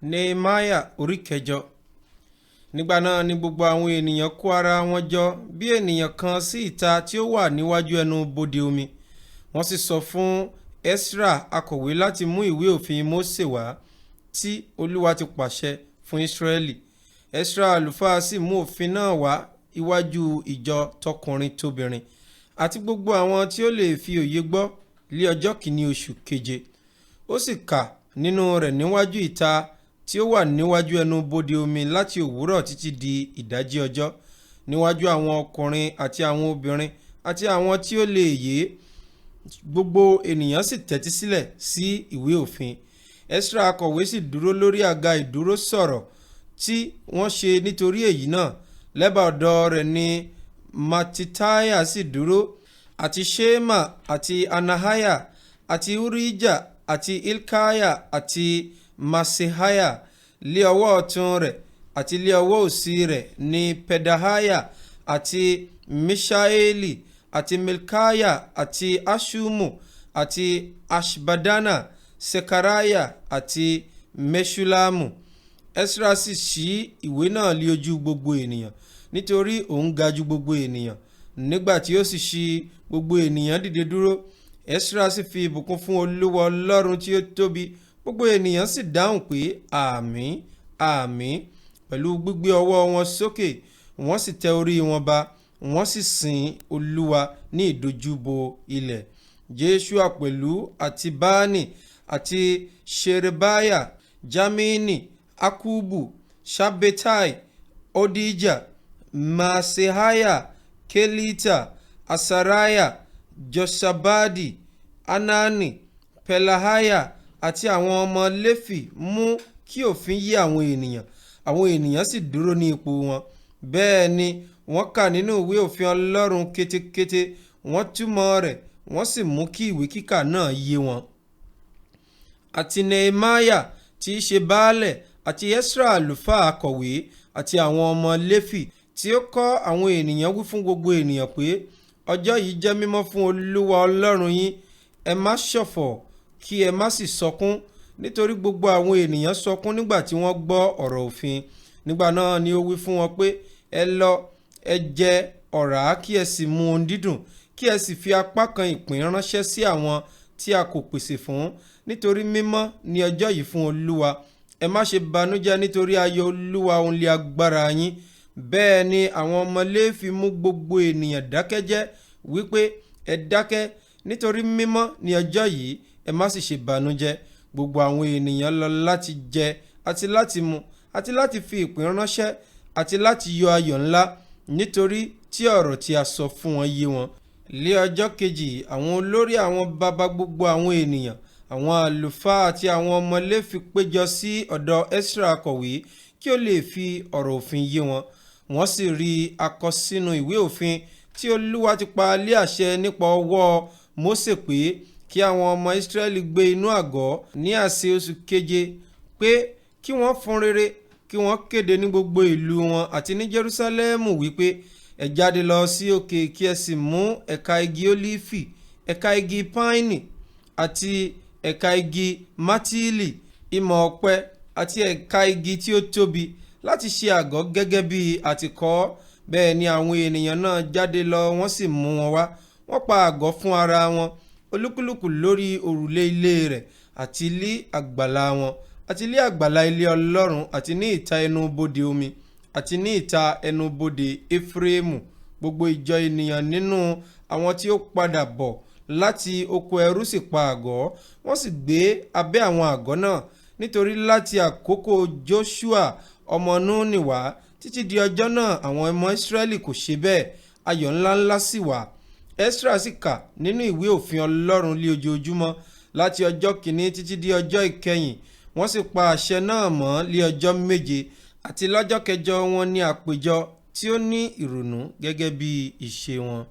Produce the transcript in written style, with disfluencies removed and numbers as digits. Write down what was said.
Nehemiah orí kẹjọ. Nígbà náà ni gbogbo àwọn ènìyàn kó ara wọn jọ bí ènìyàn kan sí ìta tí ó wà níwájú ẹnu bodè omi. Wọ́n sì sọ fún Ezra akọ̀wé láti mú ìwé òfin Mósè wá tí Olúwa ti pàṣẹ fún Ísírẹ́lì. Ezra àlùfáà sì mú òfin náà wá iwájú ìjọ tọkùnrin tóbìnrin àti gbogbo àwọn tí ó lè fi òye gbọ́ lé ọjọ́ kìíní oṣù keje. Ó sì kà nínú rẹ̀ níwájú ìta tí ó wà níwájú ẹnu bodè omi láti òwúrọ̀ títí di ìdájí ọjọ́, níwájú àwọn ọkùnrin àti àwọn obìnrin àti àwọn tí ó lè yé. Gbogbo ènìyàn sì tẹ́tí sílẹ̀ sí ìwé òfin. Ezra akọ̀wé sì dúró lórí àga ìdúró sọ̀rọ̀ tí wọ́n ṣe nítorí èyí náà. Lẹ́bàá ọ̀dọ̀ rẹ̀ ni Mattitiah sì dúró, àti Shema àti Anaiah àti Urijah àti Hilkiah àti Maaseiah. Lé ọwọ́ ọ̀tún rẹ̀ àti lé ọwọ́ òsì rẹ̀ ni Pedaiah àti Mishaeli àti Milkiah àti Ashumu àti Ashbadana, Sekariah àti Meshulamu. Ezra sì ṣí ìwé náà lé ojú gbogbo ènìyàn, nítorí òun ga ju gbogbo ènìyàn. Nígbà tí ó sì ṣí, gbogbo ènìyàn dìde dúró. Ezra sì fi ìbùkún fún Olúwa Ọlọ́run tí ó tóbi. Gbogbo ènìyàn sì dáhùn pé àmín, àmín, pẹ̀lú gbígbé ọwọ́ wọn sókè. Wọ́n sì tẹ orí wọn ba, wọ́n sì sin Olúwa ní ìdojúbo ilẹ̀. Jésùà pẹ̀lú àti Báánì àti Ṣerebiah, Jámínì, Akubu, Ṣabbetai, Odija, Maaseiah, Kelita, Asariah, Josabadi, Anani, Pelaiah àti àwọn ọmọ Léfì mú kí òfin yé àwọn ènìyàn. Àwọn ènìyàn sì dúró ní ipò wọn. Bẹ́ẹ̀ ni wọ́n kà nínú ìwé òfin Ọlọ́run kétékété, wọ́n túmọ̀ rẹ̀, wọ́n sì mú kí ìwé kíkà náà yé wọn. Àti Nehemiah tí í ṣe baálẹ̀ àti Ezra àlùfáà akọ̀wé àti àwọn ọmọ Léfì tí ó kọ́ àwọn ènìyàn wí fún gbogbo ènìyàn pé ọjọ́ yìí jẹ́ mímọ́ fún Olúwa Ọlọ́run yín. Ẹ má ṣọ̀fọ̀ kí ẹ má sì sọkún, nítorí gbogbo àwọn ènìyàn sọkún nígbà tí wọ́n gbọ́ ọ̀rọ̀ òfin. Nígbà náà ni ó wí fún wọn pé ẹ lọ, ẹ jẹ ọ̀rá kí ẹ sì mu ohun dídùn, kí ẹ sì fi apá kan ìpín ránṣẹ́ sí àwọn tí a kò pèsè fún, nítorí mímọ́ ni ọjọ́ yìí fún Olúwa. Ẹ má ṣe banújẹ́, nítorí ayọ̀ Olúwa òun lé agbára yín. Bẹ́ẹ̀ ni àwọn ọmọ Léfì mú gbogbo ènìyàn dákẹ́jẹ́ wípé ẹ dákẹ́, nítorí mímọ́ ni ọjọ́ yìí, ẹ má sì ṣe banújẹ́. Gbogbo àwọn ènìyàn lọ láti jẹ àti láti mu àti láti fi ìpín ránṣẹ́ àti láti yọ ayọ̀ ńlá, nítorí tí ọ̀rọ̀ tí a sọ fún wọn yé wọn. Lé ọjọ́ kejì, àwọn olórí àwọn baba gbogbo àwọn ènìyàn, àwọn àlùfáà àti àwọn ọmọ Léfì péjọ sí ọ̀dọ̀ Ezra akọ̀wé kí ó lè fi ọ̀rọ̀ òfin yé wọn. Wọ́n sì rí akọ sínú ìwé òfin tí Olúwa ti pa lé àṣẹ nípa ọwọ́ Mósè pé kí àwọn ọmọ Ísírẹ́lì gbé inú àgọ́ ní àsè oṣù keje, pé kí wọ́n fún rere, kí wọ́n kéde ní gbogbo ìlú wọn àti ní Jerúsálẹ́mù wípé ẹ jáde lọ sí òkè kí ẹ sì mú ẹ̀ka igi ólífì, ẹ̀ka igi páìnì àti ẹ̀ka igi mátìlì, ìmọ̀ ọ̀pẹ àti ẹ̀ka igi tí ó tóbi láti ṣe àgọ́ gẹ́gẹ́ bí a ti kọ ọ́. Bẹ́ẹ̀ ni àwọn ènìyàn náà jáde lọ, wọ́n sì mú wọn wá. Wọ́n pa àgọ́ fún ara wọn, olúkúlùkù lórí òrùlé ilé rẹ̀ àti ilé àgbàlá wọn, àti ilé àgbàlá ilé Ọlọ́run, àti ní ìta ẹnu bodè omi, àti ní ìta ẹnu bodè Efraimu. Gbogbo ìjọ ènìyàn nínú àwọn tí ó padà bọ̀ láti oko ẹrú sì pa àgọ́, wọ́n sì gbé abẹ́ àwọn àgọ́ náà, nítorí láti àkókò Joshua ọmọ Núnì wá títí di ọjọ́ náà àwọn ọmọ Ísírẹ́lì kò ṣe bẹ́ẹ̀. Ayọ̀ ńláńlá sì wà. Ezra sì kà nínú ìwé òfin Ọlọ́run lé ojoojúmọ́ láti ọjọ́ kìíní títí di ọjọ́ ìkẹyìn. Wọ́n sì pa àṣẹ náà mọ́ lé ọjọ́ méje, àti lọ́jọ́ kẹjọ wọn ní àpéjọ tí ó ní ìrònú gẹ́gẹ́ bí ìṣe wọn.